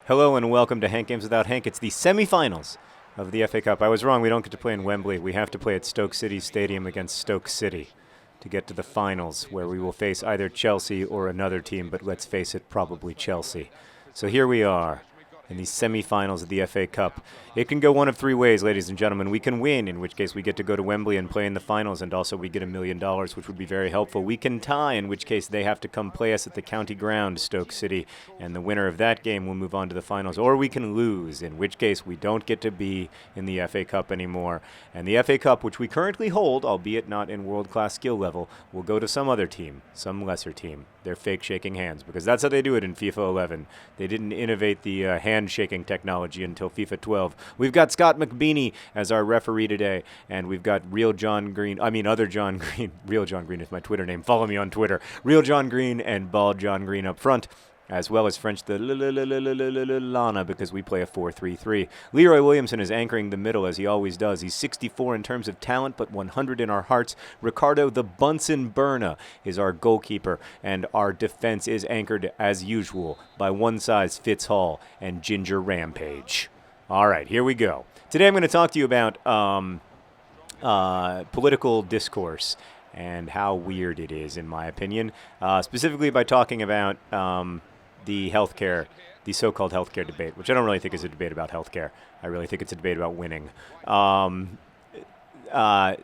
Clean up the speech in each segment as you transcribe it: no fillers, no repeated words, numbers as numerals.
Hello and welcome to Hank Games Without Hank. It's the semi-finals of the FA Cup. I was wrong. We don't get to play in Wembley. We have to play at Stoke City Stadium against Stoke City to get to the finals, where we will face either Chelsea or another team, but let's face it, probably Chelsea. So here we are in the semi-finals of the FA Cup. It can go one of three ways, ladies and gentlemen. We can win, in which case we get to go to Wembley and play in the finals, and also we get $1 million, which would be very helpful. We can tie, in which case they have to come play us at the county ground, Stoke City, and the winner of that game will move on to the finals. Or we can lose, in which case we don't get to be in the FA Cup anymore. And the FA Cup, which we currently hold, albeit not in world-class skill level, will go to some other team, some lesser team. They're fake shaking hands, because that's how they do it in FIFA 11. They didn't innovate the hand-shaking technology until FIFA 12. We've got Scott McBeanie as our referee today, and we've got Real John Green. Other John Green. Real John Green is my Twitter name. Follow me on Twitter. Real John Green and Bald John Green up front, as well as French the Lana, because we play a 4-3-3. Leroy Williamson is anchoring the middle, as he always does. He's 64 in terms of talent, but 100 in our hearts. Ricardo the Bunsen Berna is our goalkeeper, and our defense is anchored, as usual, by one-size-fits-all and Ginger Rampage. All right, here we go. Today I'm going to talk to you about political discourse and how weird it is, in my opinion, specifically by talking about the so-called healthcare debate, which I don't really think is a debate about healthcare. I really think it's a debate about winning. So I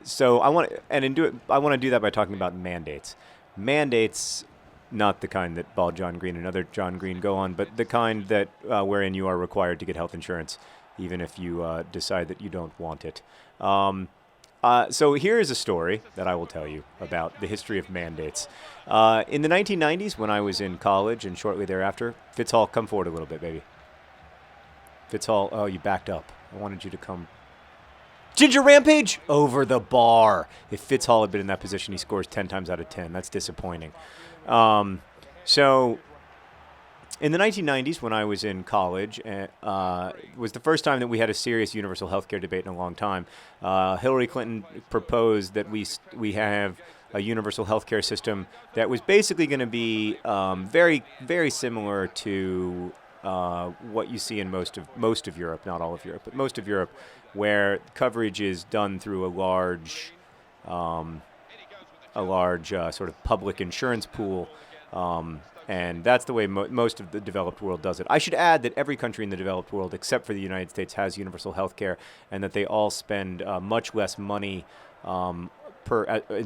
want to do that by talking about mandates. Mandates, not the kind that Bald John Green and other John Green go on, but the kind that wherein you are required to get health insurance, even if you decide that you don't want it. So here is a story that I will tell you about the history of mandates. In the 1990s, when I was in college and shortly thereafter, Fitzhall, come forward a little bit, baby. Fitzhall, oh, you backed up. I wanted you to come. Ginger Rampage over the bar. If Fitzhall had been in that position, he scores 10 times out of 10. That's disappointing. So in the 1990s, when I was in college, was the first time that we had a serious universal health care debate in a long time. Hillary Clinton proposed that we have a universal health care system that was basically going to be very, very similar to what you see in most of Europe, not all of Europe, but most of Europe, where coverage is done through a large sort of public insurance pool. And that's the way most of the developed world does it. I should add that every country in the developed world, except for the United States, has universal health care, and that they all spend much less money in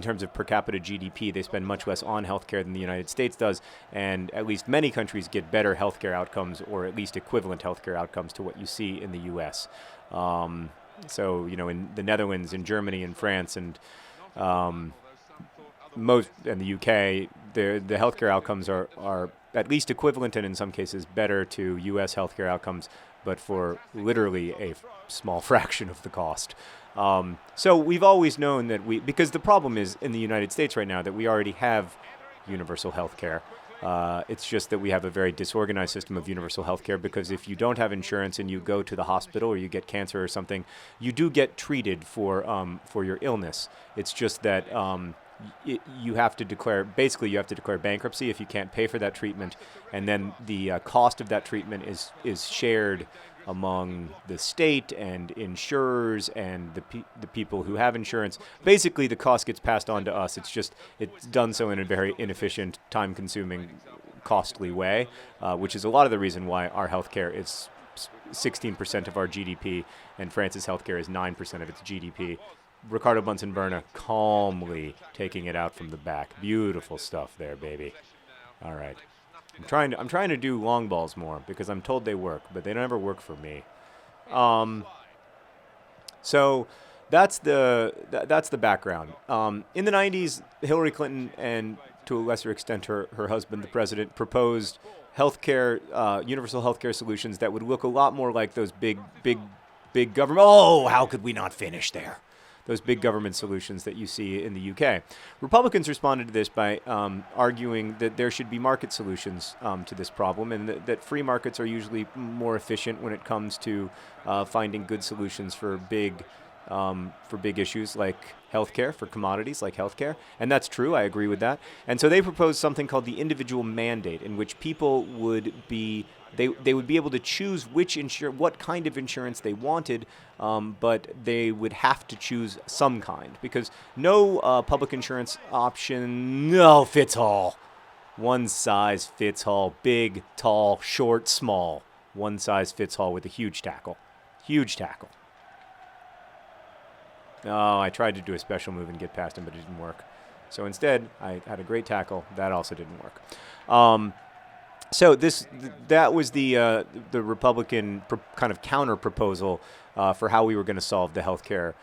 terms of per capita GDP. They spend much less on health care than the United States does, and at least many countries get better health care outcomes, or at least equivalent health care outcomes to what you see in the U.S. So, in the Netherlands, in Germany, in France, and the UK, the healthcare outcomes are at least equivalent and in some cases better to U.S. healthcare outcomes, but for literally a small fraction of the cost. So we've always known that because the problem is in the United States right now that we already have universal healthcare. It's just that we have a very disorganized system of universal healthcare, because if you don't have insurance and you go to the hospital or you get cancer or something, you do get treated for your illness. It's just that you have to declare bankruptcy if you can't pay for that treatment, and then the cost of that treatment is shared among the state and insurers and the people who have insurance. Basically, the cost gets passed on to us. It's done so in a very inefficient, time-consuming, costly way, which is a lot of the reason why our healthcare is 16% of our GDP and France's healthcare is 9% of its GDP. Ricardo Bunsen Berna calmly taking it out from the back. Beautiful stuff there, baby. All right. I'm trying to do long balls more because I'm told they work, but they never work for me. So that's the background. In the 90s, Hillary Clinton and to a lesser extent her husband, the president, proposed universal healthcare solutions that would look a lot more like those big government. Oh, how could we not finish there? Those big government solutions that you see in the UK. Republicans responded to this by arguing that there should be market solutions to this problem, and that free markets are usually more efficient when it comes to finding good solutions for big for big issues like healthcare, for commodities like healthcare. And that's true. I agree with that. And so they proposed something called the individual mandate, in which people would be they would be able to choose what kind of insurance they wanted, but they would have to choose some kind, because no public insurance option fits all. One size fits all. Big, tall, short, small. One size fits all with a huge tackle. Huge tackle. Oh, I tried to do a special move and get past him, but it didn't work. So instead, I had a great tackle. That also didn't work. So that was the Republican kind of counter proposal for how we were going to solve the healthcare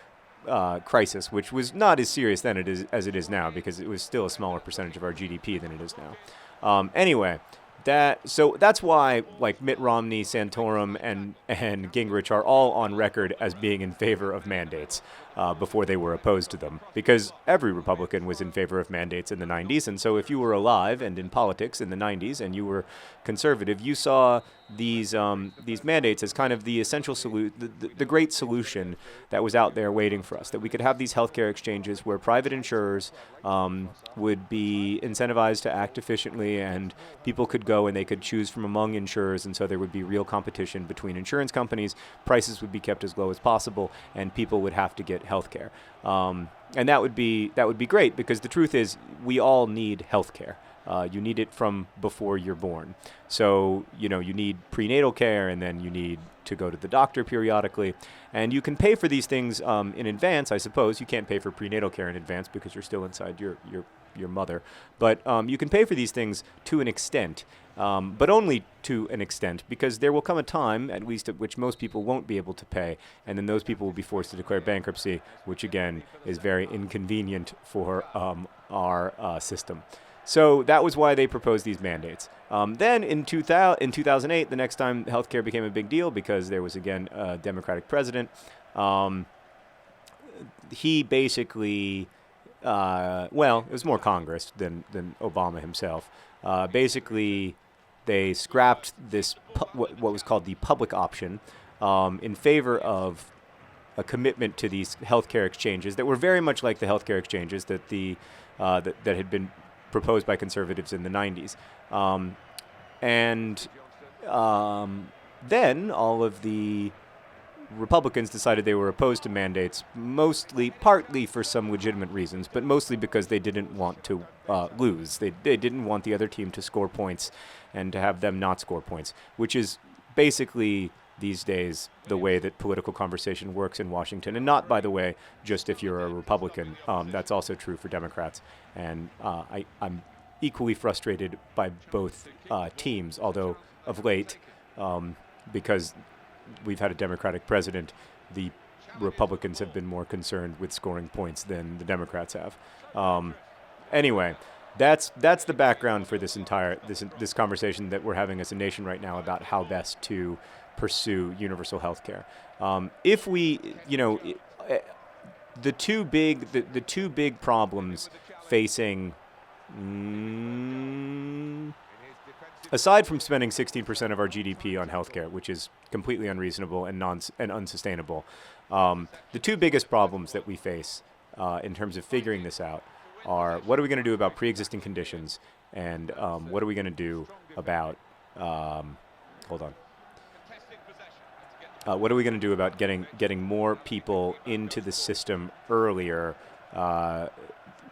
crisis, which was not as serious then as it is now, because it was still a smaller percentage of our GDP than it is now. Anyway, that's why like Mitt Romney, Santorum, and Gingrich are all on record as being in favor of mandates before they were opposed to them, because every Republican was in favor of mandates in the 90s. And so if you were alive and in politics in the 90s and you were conservative, you saw these mandates as kind of the essential the great solution that was out there waiting for us, that we could have these healthcare exchanges where private insurers would be incentivized to act efficiently, and people could go and they could choose from among insurers, and so there would be real competition between insurance companies. Prices would be kept as low as possible, and people would have to get healthcare. And that would be great, because the truth is we all need healthcare. You need it from before you're born. So, you need prenatal care, and then you need to go to the doctor periodically. And you can pay for these things in advance, I suppose. You can't pay for prenatal care in advance because you're still inside your mother. But you can pay for these things to an extent, but only to an extent, because there will come a time, at least at which most people won't be able to pay, and then those people will be forced to declare bankruptcy, which again is very inconvenient for our system. So that was why they proposed these mandates. Then in 2008, the next time healthcare became a big deal, because there was again a Democratic president, he basically, it was more Congress than Obama himself. Basically, they scrapped this what was called the public option in favor of a commitment to these healthcare exchanges that were very much like the healthcare exchanges that that had been proposed by conservatives in the 90s. Then all of the Republicans decided they were opposed to mandates, partly for some legitimate reasons, but mostly because they didn't want to lose. They didn't want the other team to score points and to have them not score points, which is basically these days the way that political conversation works in Washington. And not, by the way, just if you're a Republican. That's also true for Democrats. And I'm equally frustrated by both teams, although of late, because we've had a Democratic president, the Republicans have been more concerned with scoring points than the Democrats have. Anyway, that's the background for this entire this conversation that we're having as a nation right now about how best to pursue universal health care. If we, the two big problems facing, aside from spending 16% of our GDP on healthcare, which is completely unreasonable and unsustainable, the two biggest problems that we face in terms of figuring this out are, what are we going to do about pre-existing conditions, and what are we going to do about what are we going to do about getting more people into the system earlier, the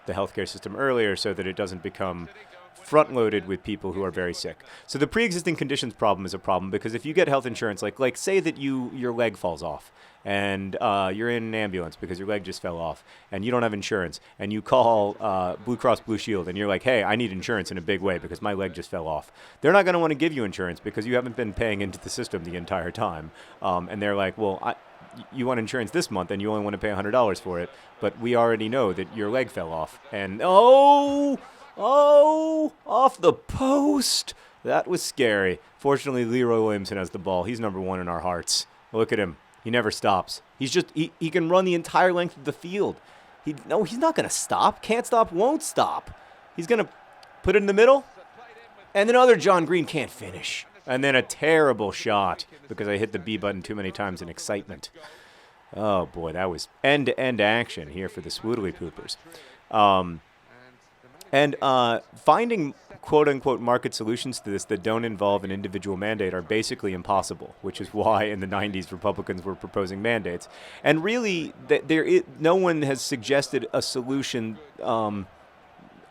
healthcare system earlier, so that it doesn't become front-loaded with people who are very sick. So the pre-existing conditions problem is a problem, because if you get health insurance, like say that your leg falls off, and you're in an ambulance because your leg just fell off, and you don't have insurance, and you call Blue Cross Blue Shield, and you're like, hey, I need insurance in a big way because my leg just fell off. They're not going to want to give you insurance because you haven't been paying into the system the entire time. And they're like, well, you want insurance this month, and you only want to pay $100 for it, but we already know that your leg fell off. And off the post. That was scary. Fortunately, Leroy Williamson has the ball. He's number one in our hearts. Look at him. He never stops. He can run the entire length of the field. He's not going to stop. Can't stop, won't stop. He's going to put it in the middle, and then other John Green can't finish. And then a terrible shot because I hit the B button too many times in excitement. Oh, boy, that was end-to-end action here for the Swoodilypoopers. And finding quote-unquote market solutions to this that don't involve an individual mandate are basically impossible, which is why in the 90s Republicans were proposing mandates. And really, no one has suggested a solution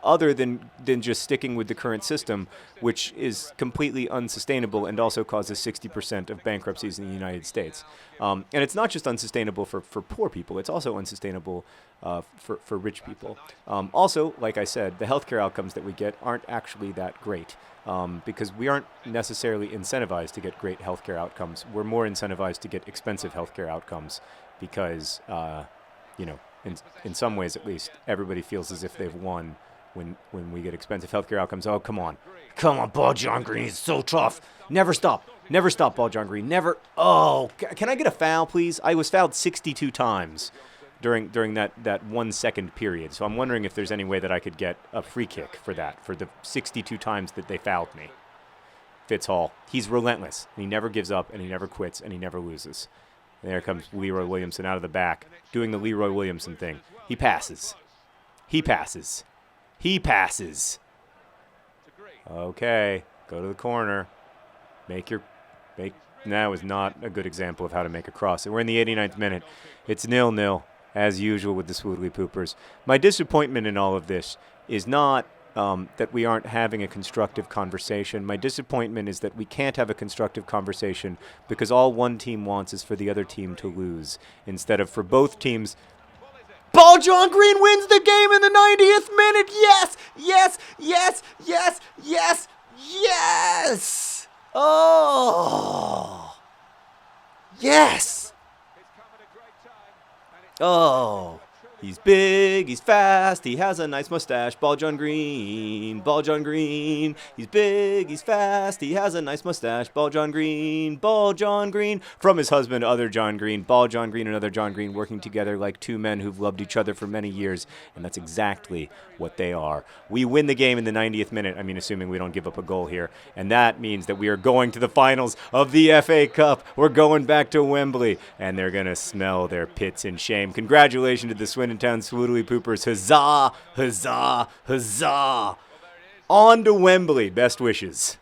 other than just sticking with the current system, which is completely unsustainable and also causes 60% of bankruptcies in the United States. And it's not just unsustainable for poor people, it's also unsustainable for rich people. Also, like I said, the healthcare outcomes that we get aren't actually that great because we aren't necessarily incentivized to get great healthcare outcomes. We're more incentivized to get expensive healthcare outcomes because, in some ways at least, everybody feels as if they've won when we get expensive healthcare outcomes. Oh, come on, Ball John Green is so tough. Never stop, Ball John Green. Never. Oh, can I get a foul, please? I was fouled 62 times during that 1 second period. So I'm wondering if there's any way that I could get a free kick for the 62 times that they fouled me. Fitz Hall, he's relentless. He never gives up, and he never quits, and he never loses. And there comes Leroy Williamson out of the back, doing the Leroy Williamson thing. He passes. Okay, go to the corner. Now is not a good example of how to make a cross. And we're in the 89th minute. It's 0-0, as usual with the Swoodilypoopers. My disappointment in all of this is not that we aren't having a constructive conversation. My disappointment is that we can't have a constructive conversation because all one team wants is for the other team to lose, instead of for both teams. Ball John Green wins the game in the 90th minute. Yes. Oh. Yes. Oh. He's big, he's fast, he has a nice mustache. Ball John Green. He's big, he's fast, he has a nice mustache. Ball John Green. From his husband, other John Green. Ball John Green and other John Green working together like two men who've loved each other for many years. And that's exactly what they are. We win the game in the 90th minute. I mean, assuming we don't give up a goal here. And that means that we are going to the finals of the FA Cup. We're going back to Wembley. And they're going to smell their pits in shame. Congratulations to the Swindon Town Swoodilypoopers. Huzzah! On to Wembley. Best wishes.